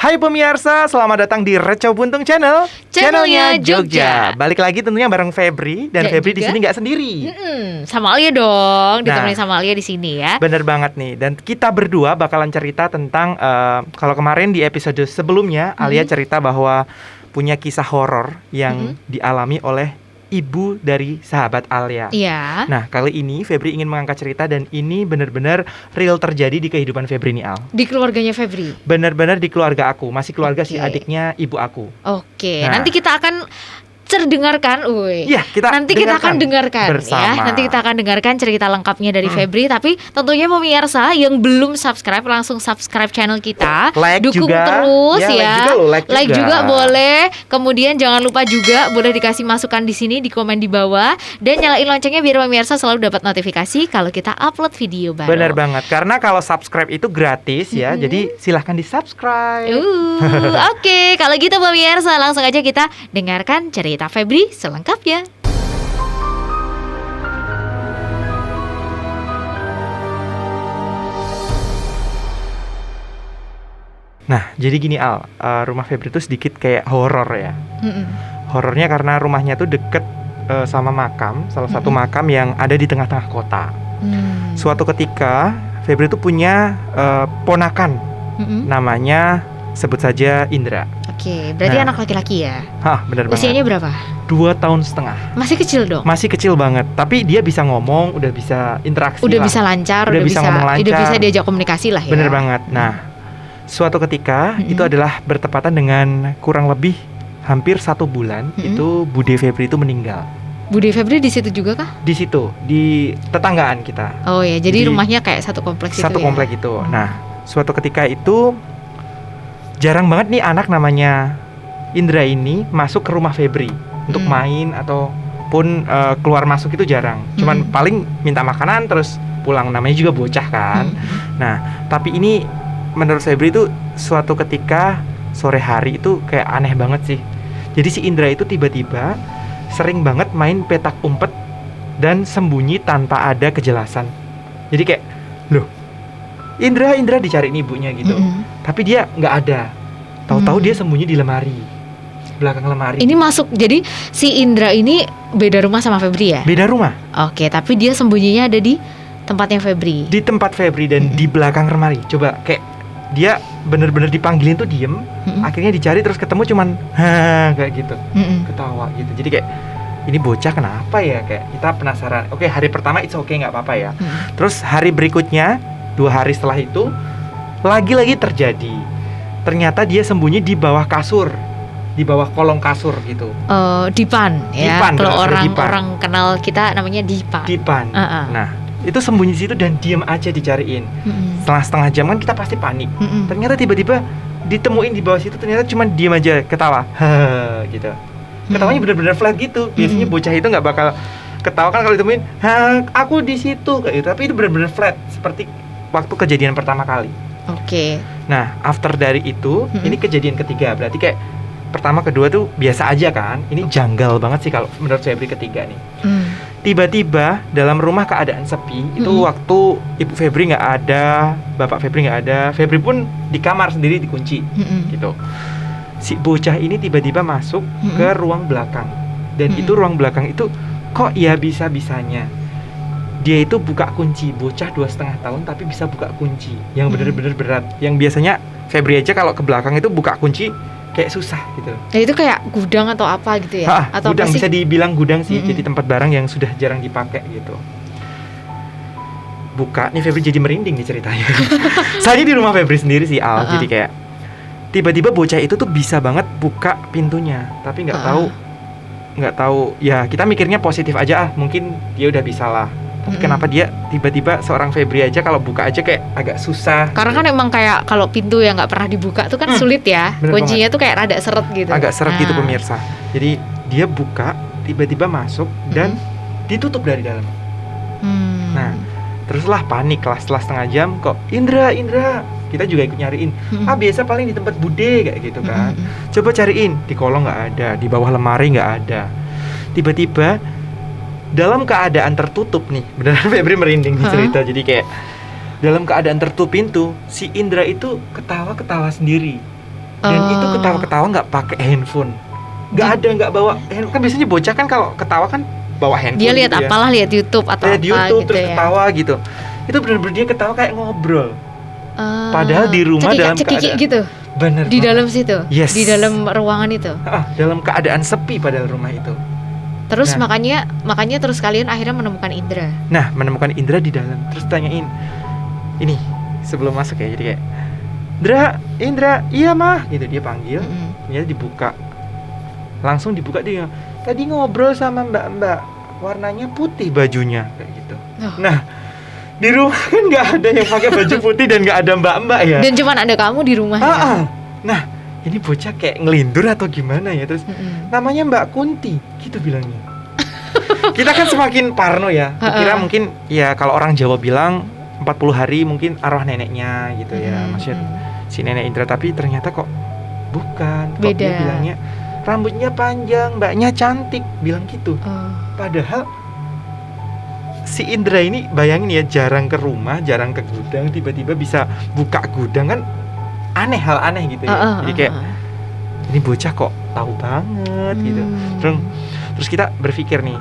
Hai pemirsa, selamat datang di Reco Buntung Channel. Channelnya Jogja. Balik lagi tentunya bareng Febri. Dan Febri di sini nggak sendiri. Sama Alia dong, ditemani sama Alia di sini ya. Bener banget nih. Dan kita berdua bakalan cerita tentang kalau kemarin di episode sebelumnya Alia cerita bahwa punya kisah horor yang dialami oleh ibu dari sahabat Alia. Iya. Nah, kali ini Febri ingin mengangkat cerita dan ini benar-benar real terjadi di kehidupan Febri nih, Al. Di keluarganya Febri. Benar-benar di keluarga aku, masih keluarga si adiknya ibu aku. Oke. Nanti kita akan dengarkan, Iya, nanti kita akan dengarkan bersama. ya. Nanti kita akan dengarkan cerita lengkapnya dari Febri. Tapi tentunya pemirsa yang belum subscribe langsung subscribe channel kita. Dukung juga. terus Ya. Like juga boleh. Kemudian jangan lupa juga boleh dikasih masukan di sini di komen di bawah dan nyalain loncengnya biar pemirsa selalu dapat notifikasi kalau kita upload video baru. Benar banget. Karena kalau subscribe itu gratis ya. Jadi silahkan di subscribe. Oke, kalau gitu pemirsa langsung aja kita dengarkan cerita Febri selengkapnya. Nah, jadi gini Al, rumah Febri itu sedikit kayak horor ya. Horornya karena rumahnya tuh deket sama makam, salah satu makam yang ada di tengah-tengah kota. Suatu ketika Febri itu punya ponakan, namanya sebut saja Indra. Oke, berarti anak laki-laki ya? Hah, benar banget. Usianya berapa? 2 tahun setengah. Masih kecil dong? Masih kecil banget, tapi dia bisa ngomong, udah bisa interaksi udah lah. Bisa lancar, udah bisa ngomong lancar. Udah bisa diajak komunikasi lah ya. Bener banget. Nah, suatu ketika itu adalah bertepatan dengan kurang lebih hampir 1 bulan itu Bude Febri itu meninggal. Bude Febri di situ juga kah? Di situ, di tetanggaan kita. Oh ya, jadi rumahnya kayak satu kompleks itu. Satu komplek itu. Nah, suatu ketika itu jarang banget nih anak namanya Indra ini masuk ke rumah Febri untuk main ataupun keluar masuk itu jarang. Cuman paling minta makanan terus pulang, namanya juga bocah kan. Nah, tapi ini menurut Febri itu suatu ketika sore hari itu kayak aneh banget sih. Jadi si Indra itu tiba-tiba sering banget main petak umpet dan sembunyi tanpa ada kejelasan. Jadi kayak, loh, Indra dicariin ibunya gitu. Tapi dia nggak ada. Tahu-tahu dia sembunyi di lemari, belakang lemari. Ini masuk, jadi si Indra ini beda rumah sama Febri ya? Beda rumah. Oke, tapi dia sembunyinya ada di tempatnya Febri. Di tempat Febri dan di belakang lemari. Coba kayak dia bener-bener dipanggilin tuh diem, akhirnya dicari terus ketemu cuman kayak gitu, ketawa gitu. Jadi kayak ini bocah kenapa ya, kayak kita penasaran. Oke, hari pertama it's okay, nggak apa-apa ya. Terus hari berikutnya 2 hari setelah itu lagi-lagi terjadi. Ternyata dia sembunyi di bawah kasur, di bawah kolong kasur gitu. Dipan ya. Dipan, kalau orang Dipan. kenal kita namanya Dipan. Dipan. Nah, itu sembunyi di situ dan diem aja dicariin. Setelah setengah jam kan kita pasti panik. Ternyata tiba-tiba ditemuin di bawah situ, ternyata cuma diem aja ketawa, gitu. Ketawanya bener-bener flat gitu. Biasanya bocah itu nggak bakal ketawa kan kalau ditemuin, aku di situ kayak gitu. Tapi itu bener-bener flat seperti waktu kejadian pertama kali. Oke. Nah, after dari itu, ini kejadian ketiga. Berarti kayak pertama, kedua tuh biasa aja kan. Ini janggal banget sih kalau menurut Febri ketiga nih. Tiba-tiba dalam rumah keadaan sepi. Itu waktu ibu Febri nggak ada, bapak Febri nggak ada. Febri pun di kamar sendiri dikunci, gitu. Si bocah ini tiba-tiba masuk ke ruang belakang. Dan itu ruang belakang itu kok ya bisa-bisanya dia itu buka kunci. Bocah 2,5 tahun tapi bisa buka kunci yang bener-bener berat. Yang biasanya Febri aja kalau ke belakang itu buka kunci kayak susah gitu. Nah, itu kayak gudang atau apa gitu ya? Atau gudang, bisa dibilang gudang sih. Jadi tempat barang yang sudah jarang dipakai gitu. Buka, nih Febri jadi merinding nih ceritanya. Saya di rumah Febri sendiri sih Al. Jadi kayak tiba-tiba bocah itu tuh bisa banget buka pintunya. Tapi nggak tahu ya, kita mikirnya positif aja, mungkin dia udah bisa lah. Tapi kenapa dia tiba-tiba seorang Febri aja kalau buka aja kayak agak susah. Karena kan emang kayak kalau pintu yang nggak pernah dibuka tuh kan sulit ya. Kuncinya tuh kayak rada seret gitu. Agak seret gitu pemirsa. Jadi dia buka, tiba-tiba masuk dan ditutup dari dalam. Nah, teruslah panik lah setelah setengah jam kok Indra. Kita juga ikut nyariin. Biasa paling di tempat Bude kayak gitu kan. Coba cariin, di kolong nggak ada, di bawah lemari nggak ada. Tiba-tiba dalam keadaan tertutup nih, beneran Febri merinding nih cerita. Jadi kayak dalam keadaan tertutup pintu, si Indra itu ketawa-ketawa sendiri. Dan itu ketawa-ketawa nggak pakai handphone, nggak bawa handphone. Kan biasanya bocah kan kalau ketawa kan bawa handphone. Dia lihat gitu apalah, lihat YouTube atau lihat apa YouTube gitu terus ya. ketawa gitu. Itu benar-benar dia ketawa kayak ngobrol. Padahal di rumah dalam keadaan gitu. bener Di banget. dalam situ. Yes. Di dalam ruangan itu. Dalam keadaan sepi padahal rumah itu. Terus Nah. makanya terus kalian akhirnya menemukan Indra. Nah, menemukan Indra di dalam. Terus tanyain, ini sebelum masuk ya, jadi kayak Indra, iya mah, gitu dia panggil. Mm-mm. Dia dibuka, langsung dibuka dia. Tadi ngobrol sama mbak-mbak, warnanya putih bajunya kayak gitu. Oh. Nah, di rumah kan nggak ada yang pakai baju putih dan nggak ada mbak-mbak ya. Dan cuman ada kamu di rumahnya. Nah, ini bocah kayak ngelindur atau gimana ya. Terus namanya Mbak Kunti, gitu bilangnya. Kita kan semakin parno ya. Kira mungkin ya kalau orang Jawa bilang 40 hari mungkin arwah neneknya gitu ya. Maksudnya si nenek Indra, tapi ternyata kok bukan. Kok Beda. dia bilangnya rambutnya panjang, mbaknya cantik, bilang gitu. Padahal si Indra ini bayangin ya, jarang ke rumah, jarang ke gudang, tiba-tiba bisa buka gudang kan hal aneh gitu ya. Jadi kayak ini bocah kok tahu banget gitu. Terus kita berpikir nih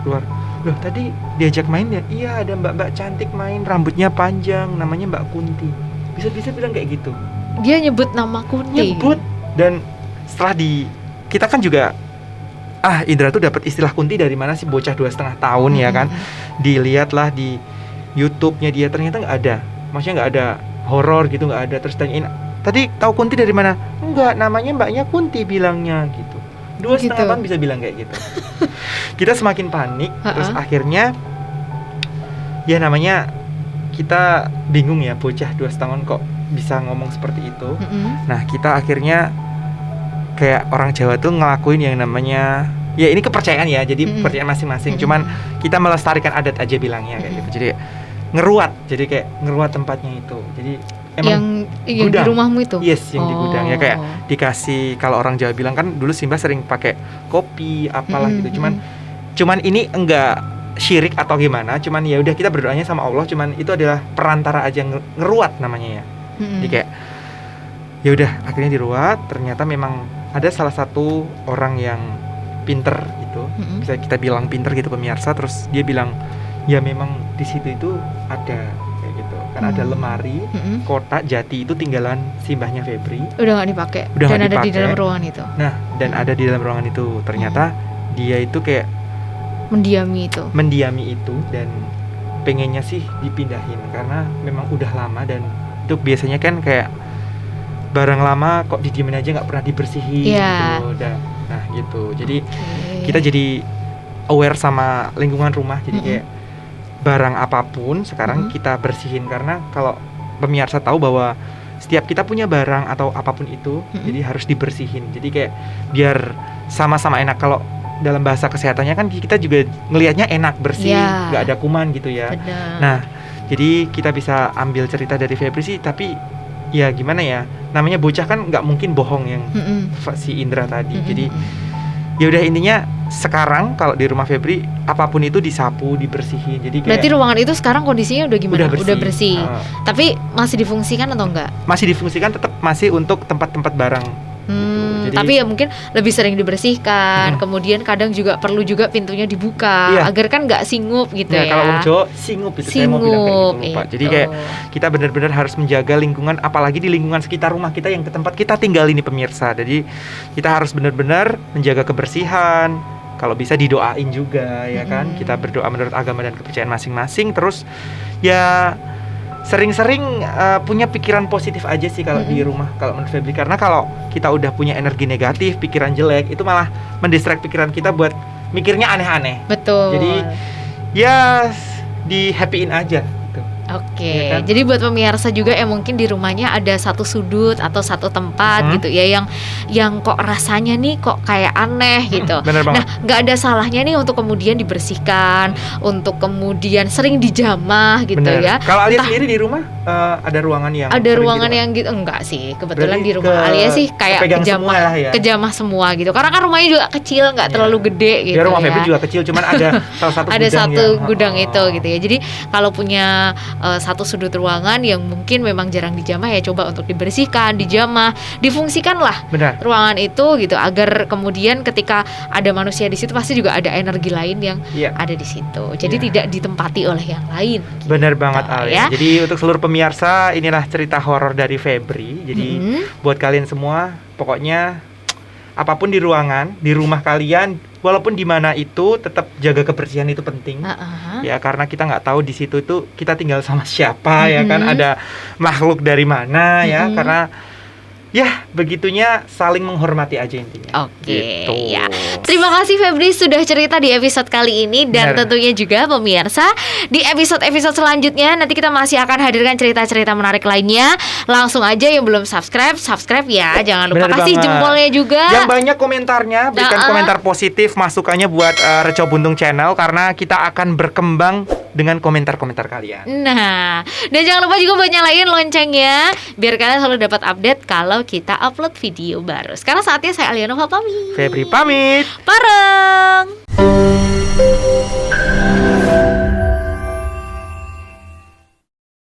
keluar, loh tadi diajak main ya? Iya, ada mbak-mbak cantik main, rambutnya panjang, namanya Mbak Kunti. Bisa bilang kayak gitu. Dia nyebut nama Kunti. Nyebut. Dan setelah kita kan juga Indra tuh dapat istilah Kunti dari mana sih, bocah 2,5 tahun ya kan. Dilihatlah di YouTube-nya dia, ternyata nggak ada. Maksudnya nggak ada horor gitu, nggak ada. Terus tanyain, tadi tahu Kunti dari mana? Enggak, namanya mbaknya Kunti bilangnya gitu. 2,5 tahun bisa bilang kayak gitu. Kita semakin panik. Terus akhirnya ya namanya kita bingung ya, bocah 2,5 tahun kok bisa ngomong seperti itu. Nah, kita akhirnya kayak orang Jawa tuh ngelakuin yang namanya, ya ini kepercayaan ya, jadi kepercayaan masing-masing. Cuman kita melestarikan adat aja bilangnya kayak gitu. Jadi ngeruat, jadi kayak ngeruat tempatnya itu. Jadi emang yang di rumahmu itu? Yes, yang di gudang ya, kayak dikasih, kalau orang Jawa bilang kan dulu Simba sering pakai kopi apalah gitu. Cuman ini enggak syirik atau gimana, cuman ya udah kita berdoanya sama Allah, cuman itu adalah perantara aja, ngeruat namanya ya. Jadi kayak ya udah akhirnya diruat. Ternyata memang ada salah satu orang yang pinter gitu, bisa kita bilang pinter gitu pemirsa. Terus dia bilang ya memang di situ itu ada kayak gitu kan, ada lemari kotak jati itu tinggalan simbahnya Febri, udah nggak dipakai, dan ada di dalam ruangan itu. Nah, dan ada di dalam ruangan itu. Ternyata dia itu kayak mendiami itu dan pengennya sih dipindahin karena memang udah lama. Dan itu biasanya kan kayak barang lama kok didiemin aja, nggak pernah dibersihin gitu. Nah gitu. Jadi kita jadi aware sama lingkungan rumah. Jadi kayak barang apapun sekarang kita bersihin, karena kalau pemirsa tahu bahwa setiap kita punya barang atau apapun itu jadi harus dibersihin. Jadi kayak biar sama-sama enak. Kalau dalam bahasa kesehatannya kan kita juga ngelihatnya enak, bersih, nggak ada kuman gitu ya. Nah, jadi kita bisa ambil cerita dari Febri sih, tapi ya gimana ya, namanya bocah kan nggak mungkin bohong yang si Indra tadi. Jadi ya udah, intinya sekarang kalau di rumah Febri apapun itu disapu, dibersihin. Jadi kayak, berarti ruangan itu sekarang kondisinya udah gimana? Udah bersih. Tapi masih difungsikan atau enggak? Masih difungsikan, tetap masih untuk tempat-tempat barang. Jadi, tapi ya mungkin lebih sering dibersihkan. Kemudian kadang juga perlu juga pintunya dibuka agar kan nggak singup gitu ya. Kalau orang Jawa singup itu, saya mau bilang kayak gitu, lupa. Jadi kayak kita benar-benar harus menjaga lingkungan, apalagi di lingkungan sekitar rumah kita yang ke tempat kita tinggal ini pemirsa. Jadi kita harus benar-benar menjaga kebersihan. Kalau bisa didoain juga ya kan. Kita berdoa menurut agama dan kepercayaan masing-masing. Terus ya sering-sering punya pikiran positif aja sih kalau di rumah, kalau menurut Febri. Karena kalau kita udah punya energi negatif, pikiran jelek, itu malah mendistract pikiran kita buat mikirnya aneh-aneh. Betul. Jadi ya di happyin aja gitu. Oke, Ya kan? jadi buat pemirsa juga yang mungkin di rumahnya ada satu sudut atau satu tempat gitu ya, yang kok rasanya nih kok kayak aneh gitu. Bener banget. Nah, nggak ada salahnya nih untuk kemudian dibersihkan, untuk kemudian sering dijamah gitu ya. Kalau Alia sendiri di rumah ada ruangan yang yang gitu, enggak sih. Kebetulan berarti di rumah Alia sih kayak kejamah semua gitu. Karena kan rumahnya juga kecil, nggak terlalu gede gitu. Ya rumah Febri juga kecil, cuman ada salah satu ada gudang satu gudang itu gitu ya. Jadi kalau punya satu sudut ruangan yang mungkin memang jarang dijamah ya, coba untuk dibersihkan, dijamah, difungsikan lah Benar. ruangan itu gitu, agar kemudian ketika ada manusia di situ pasti juga ada energi lain yang Iya. ada di situ. Jadi Iya. tidak ditempati oleh yang lain. Benar banget Al ya. ya. Jadi untuk seluruh pemirsa, inilah cerita horor dari Febri. Jadi buat kalian semua, pokoknya apapun di ruangan, di rumah kalian, walaupun di mana itu, tetap jaga kebersihan itu penting. Ya, karena kita nggak tahu di situ itu kita tinggal sama siapa ya kan, ada makhluk dari mana ya, karena ya begitunya saling menghormati aja intinya. Oke, Gitu. ya. Terima kasih Febri sudah cerita di episode kali ini, dan Benar. tentunya juga pemirsa di episode-episode selanjutnya nanti kita masih akan hadirkan cerita-cerita menarik lainnya. Langsung aja yang belum subscribe ya. Jangan lupa Benar kasih banget. jempolnya juga. Yang banyak komentarnya, berikan komentar positif, masukannya buat Reco Buntung Channel, karena kita akan berkembang dengan komentar-komentar kalian. Nah, dan jangan lupa juga buat nyalain loncengnya biar kalian selalu dapat update kalau kita upload video baru. Sekarang saatnya saya Alianova pamit. Febri pamit. Bareng.